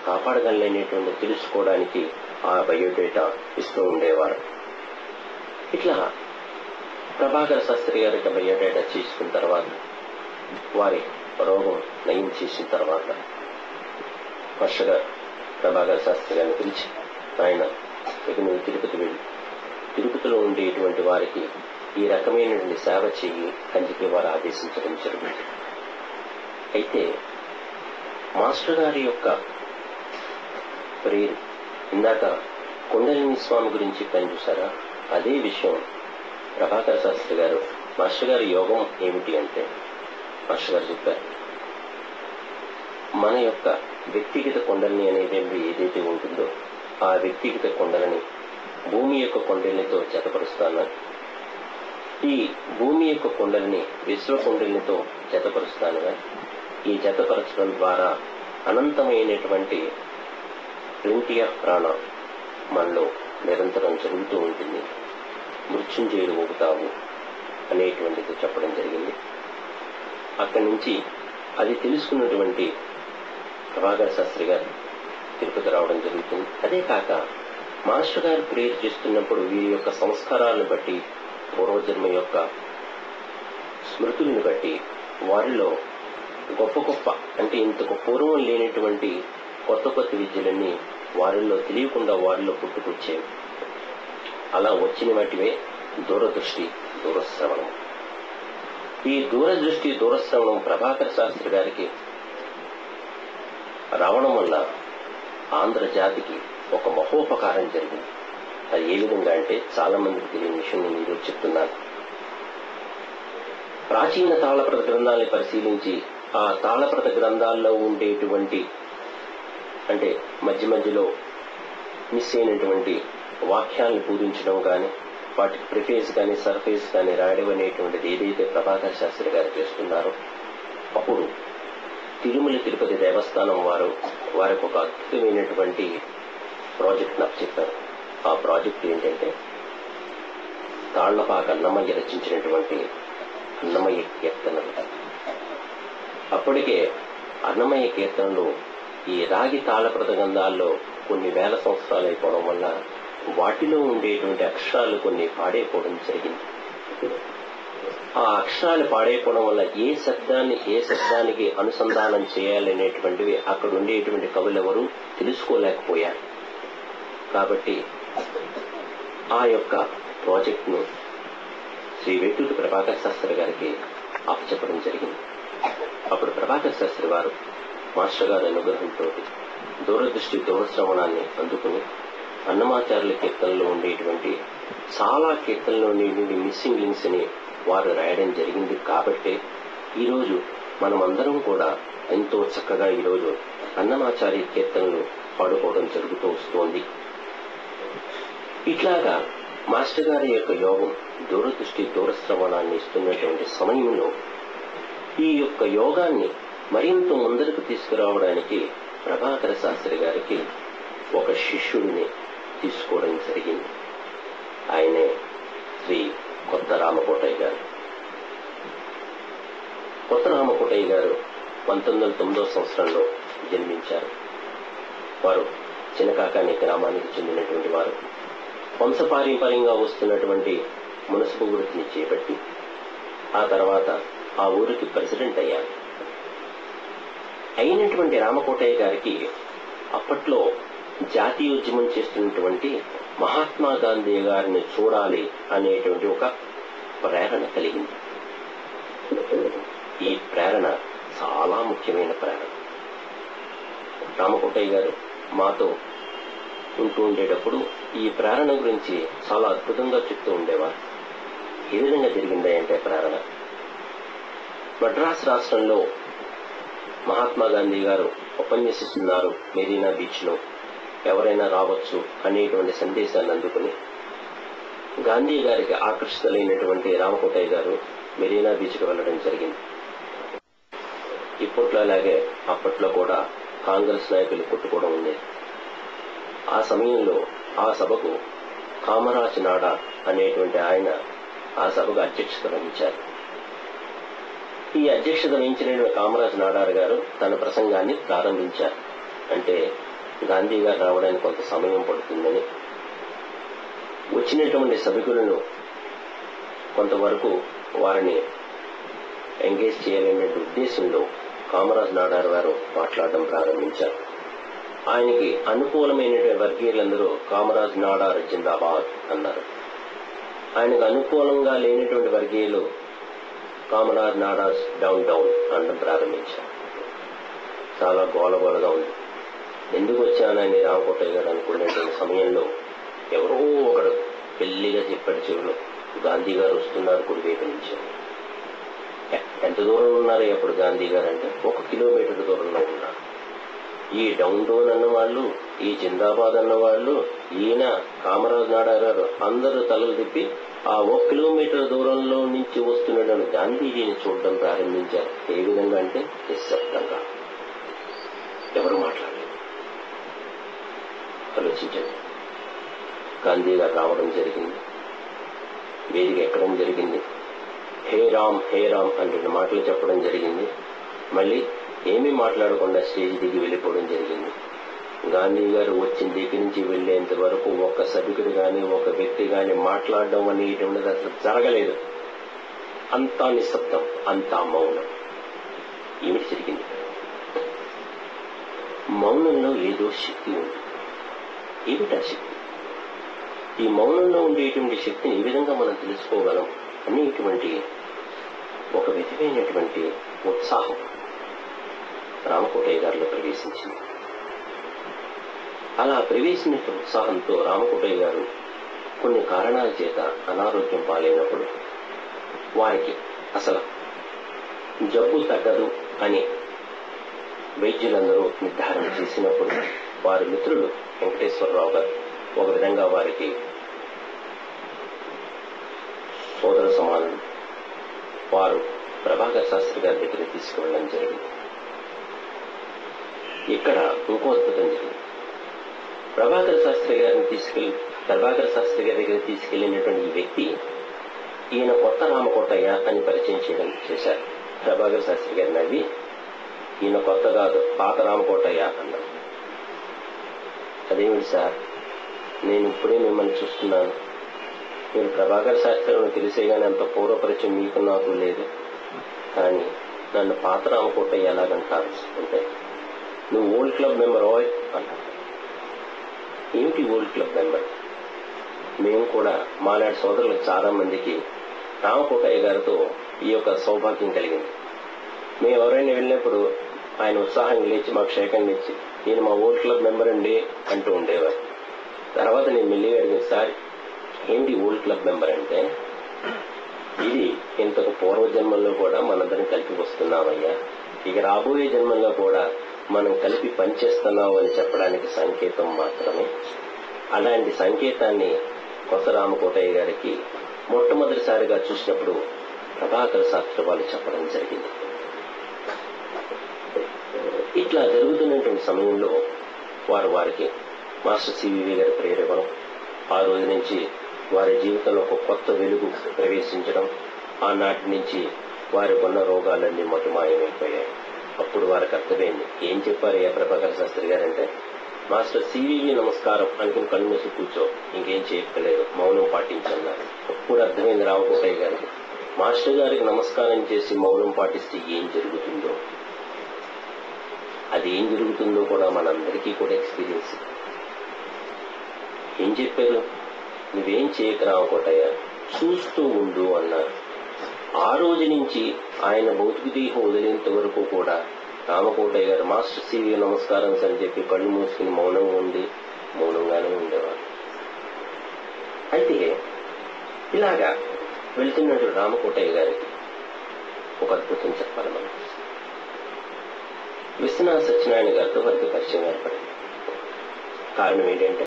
కాపాడగలనేటువంటి తెలుసుకోవడానికి ఆ బయోడేటా ఇస్తూ ఉండేవారు. ఇట్లా ప్రభాకర శాస్త్రి గారికి బయోడేటా చేసుకున్న తర్వాత, వారి రోగం నయం చేసిన తర్వాత మాస్టర్ గారు ప్రభాకర శాస్త్రి గారిని పిలిచి, ఆయన ఇక నువ్వు తిరుపతి వెళ్ళి తిరుపతిలో ఉండేటువంటి వారికి ఈ రకమైనటువంటి సేవ చెయ్యి అని చెప్పి వారు ఆదేశించడం జరిగింది. అయితే మాస్టర్ గారి యొక్క ప్రేరు, ఇందాక కుండలిని స్వామి గురించి చెప్పాను చూసారా, అదే విషయం ప్రభాకర శాస్త్రి గారు మాస్టర్ గారి యోగం ఏమిటి అంటే, మాస్టర్ గారు చెప్పారు, మన యొక్క వ్యక్తిగత కుండలిని అనేది ఏదైతే ఉంటుందో ఆ వ్యక్తిగత కుండలిని భూమి యొక్క కుండలినితో జతపరుస్తాను. ఈ భూమి యొక్క కుండలిని విశ్వ కుండలినితో జతపరుస్తానుగా. ఈ జతపరచడం ద్వారా అనంతమైనటువంటి ప్రింటి ఆఫ్ ప్రాణ మనలో నిరంతరం జరుగుతూ ఉంటుంది. మృత్యుంజయుడు ఊగుతావు అనేటువంటిది చెప్పడం జరిగింది. అక్కడి నుంచి అది తెలుసుకున్నటువంటి ప్రభాకర శాస్త్రి గారు తిరుపతి రావడం జరుగుతుంది. అదే కాక మాస్టర్ గారు ప్రేయర్ చేస్తున్నప్పుడు వీరి యొక్క సంస్కారాలను బట్టి, పూర్వజన్మ యొక్క స్మృతులను బట్టి వారిలో గొప్ప గొప్ప అంటే ఇంతకు పూర్వం లేనటువంటి కొత్త కొత్త విద్యలన్నీ వారిలో తెలియకుండా వారిలో పుట్టుకొచ్చేవి. అలా వచ్చిన వాటివే దూరదృష్టి, దూరశ్రవణం. ఈ దూరదృష్టి, దూరశ్రవణం ప్రభాకర శాస్త్రి గారికి రావడం వల్ల ఆంధ్ర జాతికి ఒక మహోపకారం జరిగింది. అది ఏ విధంగా అంటే చాలా మందికి తెలియని విషయం నేను ఈరోజు చెప్తున్నాను. ప్రాచీన తాళప్రత గ్రంథాలని పరిశీలించి ఆ తాళప్రత గ్రంథాల్లో ఉండేటువంటి అంటే మధ్య మధ్యలో మిస్ అయినటువంటి వాక్యాలను పూరించడం కానీ, వాటికి ప్రిఫేస్ కానీ సర్ఫేస్ కానీ రాయడం అనేటువంటిది ఏదైతే ప్రభాకర శాస్త్రి గారు చేస్తున్నారో, అప్పుడు తిరుమల తిరుపతి దేవస్థానం వారికి ఒక అద్భుతమైనటువంటి ప్రాజెక్ట్ నాకు చెప్పారు. ఆ ప్రాజెక్ట్ ఏంటంటే తాళ్లపాక అన్నమయ్య రచించినటువంటి అన్నమయ్య కీర్తనలు. అప్పటికే అన్నమయ్య కీర్తనలు ఈ రాగి తాళప్రత గ్రంథాల్లో కొన్ని వేల సంవత్సరాలు అయిపోవడం వల్ల వాటిలో ఉండేటువంటి అక్షరాలు కొన్ని పాడైపోవడం జరిగింది. ఆ అక్షరాలు పాడైపోవడం వల్ల ఏ శబ్దానికి అనుసంధానం చేయాలనేటువంటివి అక్కడ ఉండేటువంటి కవులెవరూ తెలుసుకోలేకపోయారు. కాబట్టి ఆ యొక్క ప్రాజెక్టును శ్రీ వేటూరి ప్రభాకర శాస్త్రి గారికి అప్పచెప్పడం జరిగింది. అప్పుడు ప్రభాకర శాస్త్రి వారు మాస్టర్ గారి అనుగ్రహంతో దూరదృష్టి, దూరశ్రవణాన్ని అందుకుని అన్నమాచార్యుల కీర్తనలో ఉండేటువంటి చాలా కీర్తనలో ఉండేటువంటి మిస్సింగ్ లింక్స్ ని వారు రాయడం జరిగింది. కాబట్టి ఈరోజు మనమందరం కూడా ఎంతో చక్కగా ఈరోజు అన్నమాచార్య కీర్తనలు పాడుకోవడం జరుగుతూ వస్తోంది. ఇట్లాగా మాస్టర్ గారి యొక్క యోగం దూరదృష్టి, దూరశ్రవణాన్ని ఇస్తున్నటువంటి సమయంలో ఈ యొక్క యోగాన్ని మరింత ముందరకు తీసుకురావడానికి ప్రభాకర శాస్త్రి గారికి ఒక శిష్యుడిని తీసుకోవడం జరిగింది. ఆయనే శ్రీ కొత్త రామకోటయ్య గారు. కొత్త రామకోటయ్య గారు 1909వ సంవత్సరంలో జన్మించారు. వారు చినకాకాని గ్రామానికి చెందినటువంటి వారు. వంశపారంపర్యంగా వస్తున్నటువంటి మున్సిపు వృత్తిని చేపట్టి ఆ తర్వాత ఆ ఊరికి ప్రెసిడెంట్ అయ్యారు. అయినటువంటి రామకోటయ్య గారికి అప్పట్లో జాతీయోద్యమం చేస్తున్నటువంటి మహాత్మా గాంధీ గారిని చూడాలి అనేటువంటి ఒక ప్రేరణ కలిగింది. ఈ ప్రేరణ చాలా ముఖ్యమైన ప్రేరణ. రామకోటయ్య గారు మాతో ఉంటూ ఉండేటప్పుడు ఈ ప్రేరణ గురించి చాలా అద్భుతంగా చెప్తూ ఉండేవారు. ఏ విధంగా జరిగింది అంటే ప్రేరణ మద్రాసు రాష్ట్రంలో మహాత్మా గాంధీ గారు ఉపన్యసిస్తున్నారు మెరీనా బీచ్ లో, ఎవరైనా రావచ్చు అనేటువంటి సందేశాన్ని అందుకుని గాంధీ గారికి ఆకర్షితులైనటువంటి రామకోటయ్య గారు మెరీనా బీచ్కి వెళ్లడం జరిగింది. ఇప్పట్లో అలాగే అప్పట్లో కూడా కాంగ్రెస్ నాయకులు కొట్టుకోవడం ఉండేది. ఆ సమయంలో ఆ సభకు కామరాజ్ నాడా అనేటువంటి ఆయన ఆ సభకు అధ్యక్షత వహించారు. ఈ అధ్యక్షత వహించిన కామరాజ్ నాడార్ గారు తన ప్రసంగాన్ని ప్రారంభించారు. అంటే గాంధీ గారు రావడానికి కొంత సమయం పడుతుందని, వచ్చినటువంటి సభికులను కొంతవరకు వారిని ఎంగేజ్ చేయాలనే ఉద్దేశంలో కామరాజ్ నాడార్ గారు మాట్లాడడం ప్రారంభించారు. ఆయనకి అనుకూలమైనటువంటి వర్గీయులందరూ కామరాజ్ నాడార్ జిందాబాద్ అన్నారు. ఆయనకు అనుకూలంగా లేనటువంటి వర్గీయులు కామరాజ్ నాడార్ డౌన్ డౌన్ అనడం ప్రారంభించారు. చాలా గోలగోలగా ఉంది. ఎందుకు వచ్చానని రామకోటయ్య గారు అనుకునేటువంటి సమయంలో ఎవరో ఒకడు పెళ్లిగా చెప్పాడు చెవులో, గాంధీ గారు వస్తున్నారు కుడివైపు నుంచి. ఎంత దూరంలో ఉన్నారు అప్పుడు గాంధీ గారు అంటే 1 కిలోమీటర్ దూరంలో ఉన్నారు. ఈ డౌన్ డౌన్ అన్న వాళ్ళు, ఈ జిందాబాద్ అన్న వాళ్ళు, ఈయన కామరాజ్ నాడార్ గారు అందరూ తలలు తిప్పి ఆ 1 కిలోమీటర్ దూరంలో నుంచి వస్తున్న గాంధీజీని చూడడం ప్రారంభించారు. ఏ విధంగా అంటే నిశ్శబ్దంగా, ఎవరు మాట్లాడలేదు. ఆలోచించండి. గాంధీ గారు రావడం జరిగింది, వేదిక ఎక్కడం జరిగింది, హే రామ్ హే రామ్ అంటే మాటలు చెప్పడం జరిగింది. మళ్ళీ ఏమీ మాట్లాడకుండా స్టేజ్ దిగి వెళ్ళిపోవడం జరిగింది. గాంధీ గారు వచ్చిన దగ్గర నుంచి వెళ్లేంత వరకు ఒక సభికుడు గాని, ఒక వ్యక్తి గాని మాట్లాడడం అనేటువంటిది అసలు జరగలేదు. అంతా నిశ్శబ్దం, అంతా మౌనం. ఏమిటి జరిగింది? మౌనంలో ఏదో శక్తి ఉంది. ఏమిటా శక్తి? ఈ మౌనంలో ఉండేటువంటి శక్తిని ఏ విధంగా మనం తెలుసుకోగలం అనేటువంటి ఒక విధమైనటువంటి ఉత్సాహం రామకోటయ్య గారిలో ప్రవేశించింది. అలా ప్రవేశించిన ఉత్సాహంతో రామకోటయ్య గారు కొన్ని కారణాల చేత అనారోగ్యం పాలైనప్పుడు, వారికి అసలు జబ్బు తగ్గదు అని వైద్యులందరూ నిర్ధారణ చేసినప్పుడు, వారి మిత్రులు వెంకటేశ్వరరావు గారు ఒక విధంగా వారికి సోదర సమానం, వారు ప్రభాకర్ శాస్త్రి గారి దగ్గర తీసుకువెళ్ళడం జరిగింది. ఇక్కడ ఇంకో అద్భుతం జరిగింది. ప్రభాకర్ శాస్త్రి గారి దగ్గర తీసుకెళ్లినటువంటి ఈ వ్యక్తి, ఈయన కొత్త రామకోటయ్య అని పరిచయం చేశారు. ప్రభాకర్ శాస్త్రి గారు నవ్వి, ఈయన కొత్త కాదు, పాత రామకోటయ్య అన్నారు. అదేమిటి సార్, నేను ఇప్పుడే మిమ్మల్ని చూస్తున్నాను, మీరు ప్రభాకర్ శాస్త్రి తెలిసే గానీ అంత పూర్వపరిచయం మీకు నాకు లేదు, కానీ నన్ను పాత రామకోటయ్య ఎలాగంటారు అంటే, నువ్వు ఓల్డ్ క్లబ్ మెంబర్ ఓయ్ అన్నారు. ఏమిటి ఓల్డ్ క్లబ్ మెంబర్? మేము కూడా మాలాంటి సోదరులకు చాలా మందికి రామకోటయ్య గారితో ఈ యొక్క సౌభాగ్యం కలిగింది. మేము ఎవరైనా వెళ్ళినప్పుడు ఆయన ఉత్సాహంగా లేచి మాకు షేకంగా ఇచ్చి, ఈయన మా ఓల్డ్ క్లబ్ మెంబర్ అండి అంటూ ఉండేవారు. తర్వాత నేను మెల్లిగా అడిగిన, సార్ ఏంటి ఓల్డ్ క్లబ్ మెంబర్ అంటే, ఇది ఇంతకు పూర్వ జన్మల్లో కూడా మనందరం కలిపి వస్తున్నామయ్యా, ఇక రాబోయే జన్మల్లో కూడా మనం కలిపి పనిచేస్తున్నాం అని చెప్పడానికి సంకేతం మాత్రమే. అలాంటి సంకేతాన్ని కొత్త రామకోటయ్య గారికి మొట్టమొదటిసారిగా చూసినప్పుడు ప్రభాకర్ శాస్త్రి వాళ్ళు చెప్పడం జరిగింది. ఇట్లా జరుగుతున్నటువంటి సమయంలో వారికి మాస్టర్ సివివి గారి ప్రేరేపణ, ఆ రోజు నుంచి వారి జీవితంలో ఒక కొత్త వెలుగు ప్రవేశించడం, ఆనాటి నుంచి వారికి ఉన్న రోగాలన్నీ మటుమాయమైపోయాయి. అప్పుడు వారికి అర్థమైంది. ఏం చెప్పారు ప్రభాకర్ శాస్త్రి గారంటే, మాస్టర్ సివివి నమస్కారం అనుకుని కళ్ళు మూసి కూర్చో, ఇంకేం చేయక్కలేదు, మౌనం పాటించన్నారు. అప్పుడు అర్థమైంది రామకోటయ్య గారికి, మాస్టర్ గారికి నమస్కారం చేసి మౌనం పాటిస్తే ఏం జరుగుతుందో, అది ఏం జరుగుతుందో కూడా మనందరికీ కూడా ఎక్స్పీరియన్స్. ఏం చెప్పారు? నువ్వేం చేయక రామకోటయ్య, చూస్తూ ఉండు అన్నారు. ఆ రోజు నుంచి ఆయన భౌతిక దేహం వదిలేంత వరకు కూడా రామకోటయ్య గారు మాస్టర్ సివి నమస్కారం అని చెప్పి కళ్ళు మూసుకుని మౌనంగానే ఉండేవారు. అయితే ఇలాగా వెళ్తున్నట్టు రామకోటయ్య గారికి ఒక అద్భుతం చెప్పాలి మనం. విశ్వనాథ సత్యనారాయణ గారితో వారికి పరిచయం ఏర్పడింది. కారణం ఏంటంటే,